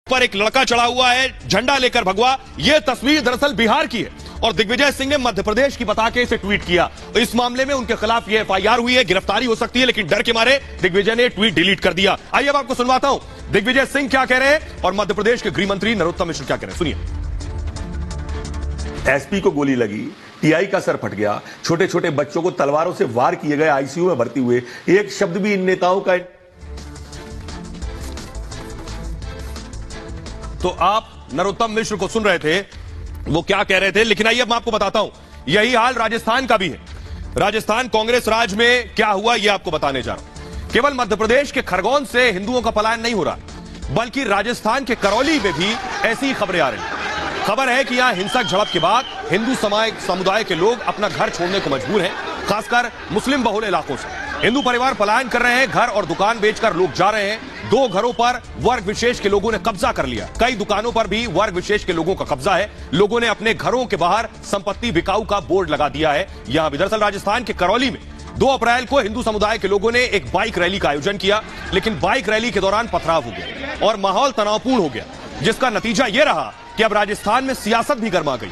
पर एक लड़का चढ़ा हुआ है झंडा लेकर भगवा। यह तस्वीर दरअसल बिहार की है और दिग्विजय सिंह ने मध्य प्रदेश की बता के इसे ट्वीट किया। इस मामले में उनके खिलाफ यह एफआईआर हुई है, गिरफ्तारी हो सकती है, लेकिन डर के मारे दिग्विजय ने ट्वीट डिलीट कर दिया। आइए अब आपको सुनवाता हूं दिग्विजय सिंह क्या कह रहे हैं और मध्य प्रदेश के गृह मंत्री नरोत्तम मिश्र क्या कह रहे हैं, सुनिए। एसपी को गोली लगी, टीआई का सर फट गया, छोटे छोटे बच्चों को तलवारों से वार किए गए, आईसीयू में भर्ती हुए, एक शब्द भी इन नेताओं का। तो आप नरोत्तम मिश्र को सुन रहे थे, वो क्या कह रहे थे, लेकिन आइए अब मैं आपको बताता हूं यही हाल राजस्थान का भी है। राजस्थान कांग्रेस राज में क्या हुआ यह आपको बताने जा रहा हूं। केवल मध्य प्रदेश के खरगोन से हिंदुओं का पलायन नहीं हो रहा, बल्कि राजस्थान के करौली में भी ऐसी खबरें आ रही हैं। खबर है कि यहां हिंसक झड़प के बाद हिंदू समुदाय के लोग अपना घर छोड़ने को मजबूर हैं, खासकर मुस्लिम बहुल इलाकों से। हिंदू परिवार पलायन कर रहे हैं, घर और दुकान बेचकर लोग जा रहे हैं। 2 घरों पर वर्ग विशेष के लोगों ने कब्जा कर लिया, कई दुकानों पर भी वर्ग विशेष के लोगों का कब्जा है। लोगों ने अपने घरों के बाहर संपत्ति बिकाऊ का बोर्ड लगा दिया है। यहां भी दरअसल राजस्थान के करौली में 2 अप्रैल को हिंदू समुदाय के लोगों ने एक बाइक रैली का आयोजन किया, लेकिन बाइक रैली के दौरान पथराव हो गया और माहौल तनावपूर्ण हो गया, जिसका नतीजा यह रहा कि अब राजस्थान में सियासत भी गर्मा गई।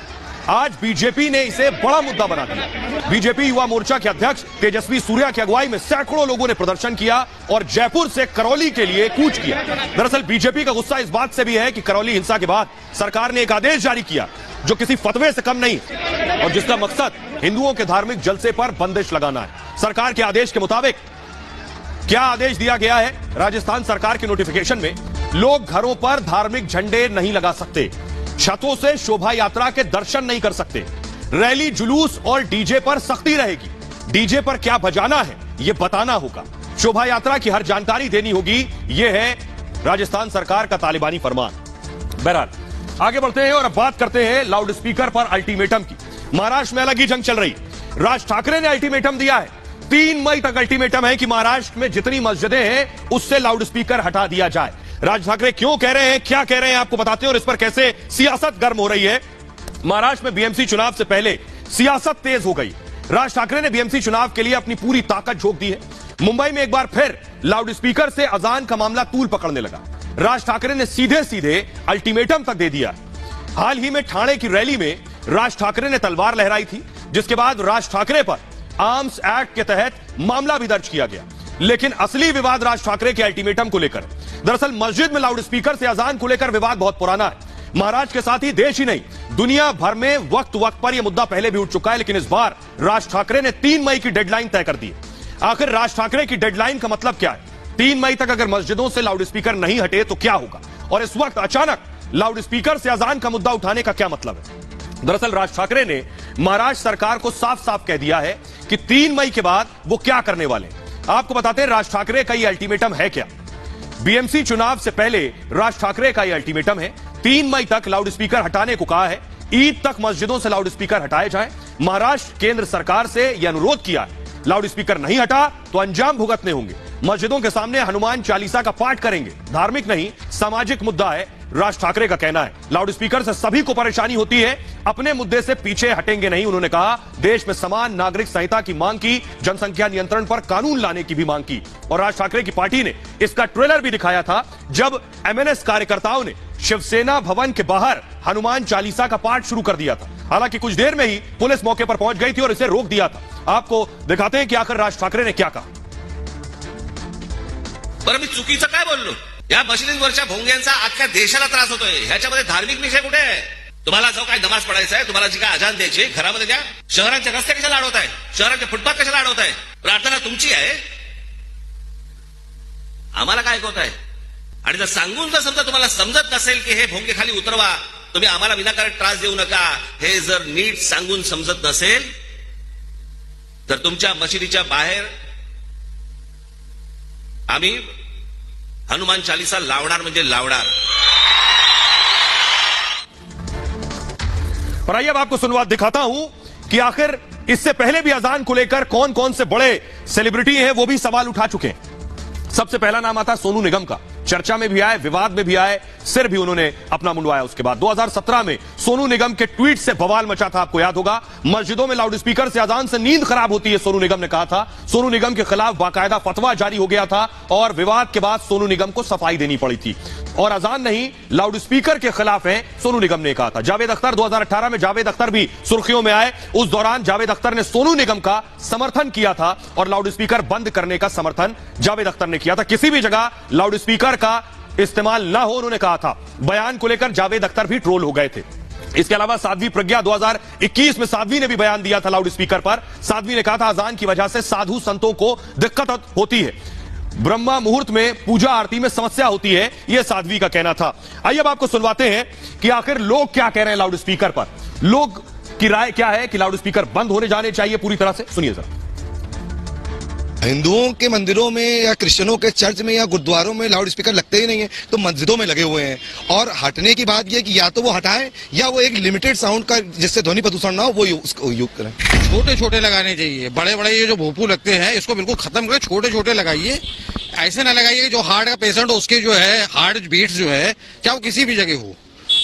आज बीजेपी ने इसे बड़ा मुद्दा बना दिया। बीजेपी युवा मोर्चा के अध्यक्ष तेजस्वी सूर्या की अगुवाई में सैकड़ों लोगों ने प्रदर्शन किया और जयपुर से करौली के लिए कूच किया। दरअसल बीजेपी का गुस्सा इस बात से भी है कि करौली हिंसा के बाद सरकार ने एक आदेश जारी किया जो किसी फतवे से कम नहीं और जिसका मकसद हिंदुओं के धार्मिक जलसे पर बंदिश लगाना है। सरकार के आदेश के मुताबिक क्या आदेश दिया गया है? राजस्थान सरकार के नोटिफिकेशन में लोग घरों पर धार्मिक झंडे नहीं लगा सकते, छतों से शोभा यात्रा के दर्शन नहीं कर सकते, रैली जुलूस और डीजे पर सख्ती रहेगी। डीजे पर क्या बजाना है यह बताना होगा, शोभा यात्रा की हर जानकारी देनी होगी। यह है राजस्थान सरकार का तालिबानी फरमान। बहरहाल आगे बढ़ते हैं और अब बात करते हैं लाउड स्पीकर पर अल्टीमेटम की। महाराष्ट्र में अलग ही जंग चल रही। राज ठाकरे ने अल्टीमेटम दिया है, 3 मई तक अल्टीमेटम है कि महाराष्ट्र में जितनी मस्जिदें हैं उससे लाउड स्पीकर हटा दिया जाए। राज ठाकरे क्यों कह रहे हैं, क्या कह रहे हैं, आपको बताते हैं और इस पर कैसे सियासत गर्म हो रही है। महाराष्ट्र में बीएमसी चुनाव से पहले सियासत तेज हो गई। राज ठाकरे ने बीएमसी चुनाव के लिए अपनी पूरी ताकत झोंक दी है। मुंबई में एक बार फिर लाउड स्पीकर से अजान का मामला तूल पकड़ने लगा। राज ठाकरे ने सीधे सीधे अल्टीमेटम तक दे दिया। हाल ही में ठाणे की रैली में राज ठाकरे ने तलवार लहराई थी, जिसके बाद राज ठाकरे पर आर्म्स एक्ट के तहत मामला भी दर्ज किया गया। लेकिन असली विवाद राज ठाकरे के अल्टीमेटम को लेकर। दरअसल मस्जिद में लाउड स्पीकर से अजान को लेकर विवाद बहुत पुराना है। महाराष्ट्र के साथ ही देश ही नहीं दुनिया भर में वक्त वक्त पर यह मुद्दा पहले भी उठ चुका है, लेकिन इस बार राज ठाकरे ने 3 मई की डेडलाइन तय कर दी है। आखिर राज ठाकरे की डेडलाइन का मतलब क्या है? 3 मई तक अगर मस्जिदों से लाउड स्पीकर नहीं हटे तो क्या होगा, और इस वक्त अचानक लाउड स्पीकर से अजान का मुद्दा उठाने का क्या मतलब है? दरअसल राज ठाकरे ने महाराष्ट्र सरकार को साफ साफ कह दिया है कि 3 मई के बाद वो क्या करने वाले। आपको बताते हैं राज ठाकरे का यह अल्टीमेटम है क्या। बीएमसी चुनाव से पहले राज ठाकरे का यह अल्टीमेटम है, 3 मई तक लाउड स्पीकर हटाने को कहा है। ईद तक मस्जिदों से लाउड स्पीकर हटाए जाएं। महाराष्ट्र केंद्र सरकार से यह अनुरोध किया है, लाउड स्पीकर नहीं हटा तो अंजाम भुगतने होंगे। मस्जिदों के सामने हनुमान चालीसा का पाठ करेंगे। धार्मिक नहीं सामाजिक मुद्दा है, राज ठाकरे का कहना है। लाउड स्पीकर से सभी को परेशानी होती है, अपने मुद्दे से पीछे हटेंगे नहीं। उन्होंने कहा देश में समान नागरिक संहिता की मांग की, जनसंख्या नियंत्रण पर कानून लाने की भी मांग की। और राज ठाकरे की पार्टी ने इसका ट्रेलर भी दिखाया था जब एमएनएस कार्यकर्ताओं ने शिवसेना भवन के बाहर हनुमान चालीसा का पाठ शुरू कर दिया था। हालांकि कुछ देर में ही पुलिस मौके पर पहुंच गई थी और इसे रोक दिया था। आपको दिखाते हैं कि आखिर राज ठाकरे ने क्या कहा। बरं मी चुकीचं काय बोललो? या मशिदींवरच्या भोंग्यांचा अख्ख्या देशाला त्रास होतोय, ह्याच्यामध्ये धार्मिक विषय कुठे आहे? तुम्हाला जो काय नमाज पडायचा आहे, तुम्हाला जी काय अजान द्यायची घरामध्ये द्या। शहरांचे रस्ते कशाला अडवताय? शहरांचे फुटपाथ कशाला अडवताय? प्रार्थना तुमची आहे, आम्हाला काय ऐकवताय? आणि जर सांगून जर समजा तुम्हाला समजत नसेल की हे भोंगे खाली उतरवा, तुम्ही आम्हाला विनाकारण त्रास देऊ नका, हे जर नीट सांगून समजत नसेल तर तुमच्या मशिदीच्या बाहेर आम्ही हनुमान चालीसा लावणार म्हणजे लावणार। पर आइए अब आपको सुनवात दिखाता हूं कि आखिर इससे पहले भी अजान को लेकर कौन कौन से बड़े सेलिब्रिटी हैं वो भी सवाल उठा चुके हैं। सबसे पहला नाम आता है सोनू निगम का। चर्चा में भी आए, विवाद में भी आए, सिर भी उन्होंने अपना मुंडवाया। उसके बाद 2017 में सोनू निगम के ट्वीट से बवाल मचा था, आपको याद होगा। मस्जिदों में लाउडस्पीकर से अजान से नींद खराब होती है, सोनू निगम ने कहा था। सोनू निगम के खिलाफ बाकायदा फतवा जारी हो गया था और विवाद के बाद सोनू निगम को सफाई देनी पड़ी थी। और अजान नहीं, लाउडस्पीकर के खिलाफ है, सोनू निगम ने कहा था। जावेद अख्तर 2018 में जावेद अख्तर भी सुर्खियों में आए। उस दौरान जावेद अख्तर ने सोनू निगम का समर्थन किया था और लाउडस्पीकर बंद करने का समर्थन जावेद अख्तर ने किया था। किसी भी जगह लाउडस्पीकर का इस्तेमाल ना हो, उन्होंने कहा था। बयान को लेकर जावेद अख्तर भी ट्रोल हो गए थे। इसके अलावा साध्वी प्रज्ञा 2021 में साध्वी ने भी बयान दिया था लाउडस्पीकर पर। साध्वी ने कहा था अजान की वजह से साधु संतों को दिक्कत होती है, ब्रह्मा मुहूर्त में पूजा आरती में समस्या होती है, यह साध्वी का कहना था। आइए अब आपको सुनवाते हैं कि आखिर लोग क्या कह रहे हैं लाउडस्पीकर पर। लोग की राय क्या है कि लाउडस्पीकर बंद होने जाने चाहिए पूरी तरह से, सुनिए जरा। हिंदुओं के मंदिरों में या क्रिश्चियनों के चर्च में या गुरुद्वारों में लाउड स्पीकर लगते ही नहीं है, तो मस्जिदों में लगे हुए हैं। और हटने की बात यह कि या तो वो हटाएं या वो एक लिमिटेड साउंड का जिससे ध्वनि प्रदूषण ना हो वो यूज करें। छोटे छोटे लगाने चाहिए, बड़े बड़े ये जो भोपू लगते हैं इसको बिल्कुल खत्म करें, छोटे छोटे लगाइए। ऐसे ना लगाइए कि जो हार्ट का पेशेंट हो उसके जो है हार्ट बीट्स जो है चाहे वो किसी भी जगह हो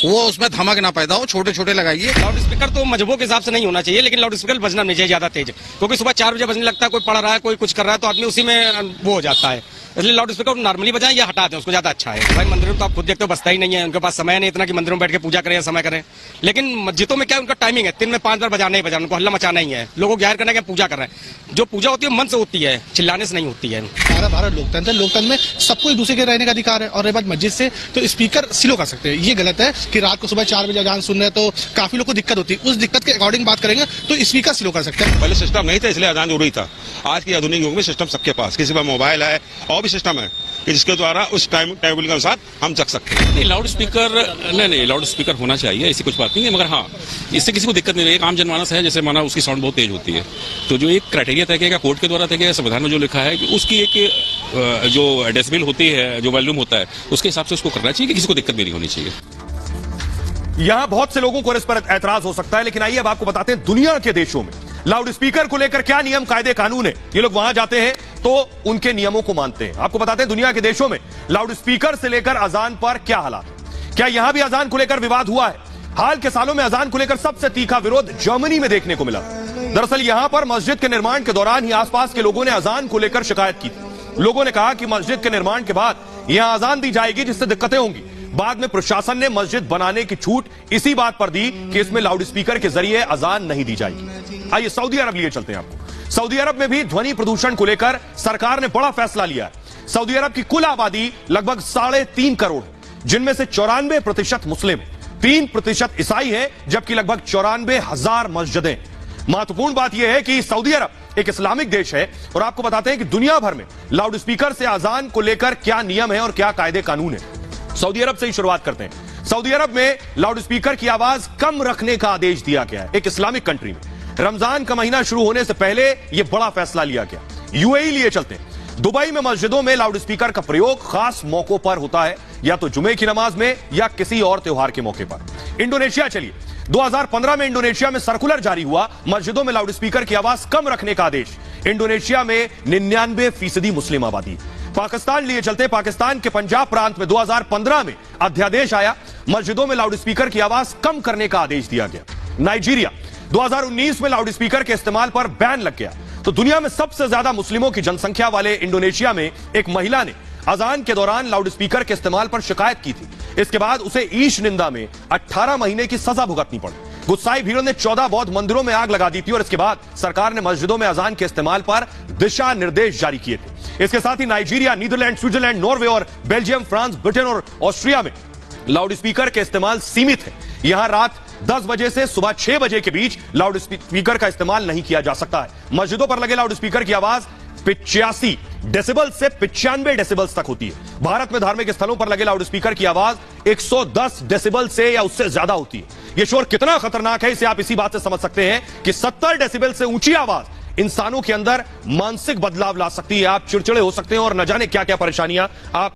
वो उसमें धमक ना पैदा हो, छोटे छोटे लगाइए। लाउड स्पीकर तो मजहबों के हिसाब से नहीं होना चाहिए, लेकिन लाउड स्पीकर बजना नहीं चाहिए ज्यादा तेज, क्योंकि सुबह 4 बजे बजने लगता है, कोई पढ़ रहा है कोई कुछ कर रहा है तो आदमी उसी में वो हो जाता है। इसलिए लाउड स्पीकर नॉर्मली बजाएं या हटा दें, उसको ज्यादा अच्छा है। भाई मंदिरों में तो आप खुद देखते हो बजता ही नहीं है, उनके पास समय नहीं इतना कि मंदिरों में बैठ के पूजा करें या समय करें। लेकिन मस्जिदों में क्या उनका टाइमिंग है, 3 में 5 बार बजाना ही बजाना, उनको हल्ला मचाना ही है, लोगों को जाहिर करना है कि पूजा कर रहे हैं। जो पूजा होती है मन से होती है, चिल्लाने से नहीं होती है। हमारा भारत लोकतंत्र है, लोकतंत्र में सबको एक दूसरे के रहने का अधिकार है। और रही बात मस्जिद से, तो स्पीकर स्लो कर सकते हैं। ये गलत है कि रात को सुबह 4 बजे अजान सुन रहे हैं तो काफी लोग को दिक्कत होती है, उस दिक्कत के अकॉर्डिंग बात करेंगे तो स्पीकर स्लो कर सकते हैं। पहले सिस्टम नहीं था इसलिए अजान जरूरी था। आज के आधुनिक युग में सिस्टम सबके पास, किसी पर मोबाइल है और भी सिस्टम है कि जिसके द्वारा उस टाइम टेबल के अनुसार हम जग सकते हैं। नहीं लाउड स्पीकर नहीं लाउड स्पीकर होना चाहिए, ऐसी कुछ बात नहीं है। मगर हाँ, इससे किसी को दिक्कत नहीं है। एक आम जनमानस है, जैसे माना उसकी साउंड बहुत तेज होती है, तो जो एक क्राइटेरिया तय किया कोर्ट के द्वारा तय किया, संविधान में जो लिखा है कि उसकी एक जो डेसिबल होती है, जो वॉल्यूम होता है, उसके हिसाब से उसको करना चाहिए कि किसी को दिक्कत भी नहीं होनी चाहिए। यहां बहुत से लोगों को इस पर एतराज हो सकता है, लेकिन आइए अब आपको बताते हैं दुनिया के देशों में लाउड स्पीकर को लेकर क्या नियम कायदे कानून है। ये लोग वहां जाते हैं तो उनके नियमों को मानते हैं। आपको बताते हैं दुनिया के देशों में लाउड स्पीकर से लेकर अजान पर क्या हालात है। क्या यहां भी अजान को लेकर विवाद हुआ है? हाल के सालों में अजान को लेकर सबसे तीखा विरोध जर्मनी में देखने को मिला। दरअसल यहां पर मस्जिद के निर्माण के दौरान ही आसपास के लोगों ने अजान को लेकर शिकायत की थी। लोगों ने कहा कि मस्जिद के निर्माण के बाद यहां अजान दी जाएगी जिससे दिक्कतें होंगी। बाद में प्रशासन ने मस्जिद बनाने की छूट इसी बात पर दी कि इसमें लाउडस्पीकर के जरिए अजान नहीं दी जाएगी। आइए सऊदी अरब लिए चलते हैं आपको। सऊदी अरब में भी ध्वनि प्रदूषण को लेकर सरकार ने बड़ा फैसला लिया है। सऊदी अरब की कुल आबादी लगभग 3.5 करोड़ है, जिनमें से 94% मुस्लिम, 3% ईसाई है, जबकि लगभग 94,000 मस्जिदें। महत्वपूर्ण बात यह है कि सऊदी अरब एक इस्लामिक देश है और आपको बताते हैं कि दुनिया भर में लाउडस्पीकर से अजान को लेकर क्या नियम है और क्या कायदे कानून है। सऊदी अरब से ही शुरुआत करते हैं। सऊदी अरब में लाउडस्पीकर की आवाज कम रखने का आदेश दिया गया है। एक इस्लामिक कंट्री में रमजान का महीना शुरू होने से पहले यह बड़ा फैसला लिया गया। यूएई लिए चलते हैं। दुबई में मस्जिदों में लाउडस्पीकर का प्रयोग खास मौकों पर होता है, या तो जुमे की नमाज में या किसी और त्योहार के मौके पर। इंडोनेशिया चलिए, 2015 में इंडोनेशिया में सर्कुलर जारी हुआ, मस्जिदों में लाउडस्पीकर की आवाज कम रखने का आदेश। इंडोनेशिया में 99% मुस्लिम आबादी। पाकिस्तान लिए चलते, पाकिस्तान के पंजाब प्रांत में 2015 में अध्यादेश आया, मस्जिदों में लाउडस्पीकर की आवाज कम करने का आदेश दिया गया। नाइजीरिया 2019 में लाउडस्पीकर के इस्तेमाल पर बैन लग गया। तो दुनिया में सबसे ज्यादा मुस्लिमों की जनसंख्या वाले इंडोनेशिया में एक महिला ने अजान के दौरान लाउडस्पीकर के इस्तेमाल पर शिकायत की थी। इसके बाद उसे ईश निंदा में 18 महीने की सजा भुगतनी पड़ी। गुस्साई भीड़ों ने 14 बौद्ध मंदिरों में आग लगा दी थी और इसके बाद सरकार ने मस्जिदों में अजान के इस्तेमाल पर दिशा निर्देश जारी किए थे। इसके साथ ही नाइजीरिया, नीदरलैंड, स्विट्जरलैंड, नॉर्वे और बेल्जियम, फ्रांस, ब्रिटेन और ऑस्ट्रिया में लाउडस्पीकर के इस्तेमाल सीमित है। यहां रात 10 बजे से सुबह 6 बजे के बीच लाउडस्पीकर का इस्तेमाल नहीं किया जा सकता है। मस्जिदों पर लगे लाउडस्पीकर की आवाज 85 डेसिबल से 95 डेसिबल तक होती है। भारत में धार्मिक स्थलों पर लगे लाउडस्पीकर की आवाज 110 डेसिबल से या उससे ज्यादा होती है। यह शोर कितना खतरनाक है इसे आप इसी बात से समझ सकते हैं कि 70 डेसिबल से ऊंची आवाज इंसानों के अंदर मानसिक बदलाव ला सकती है। आप चिड़चिड़े हो सकते हैं और न जाने क्या क्या परेशानियां आप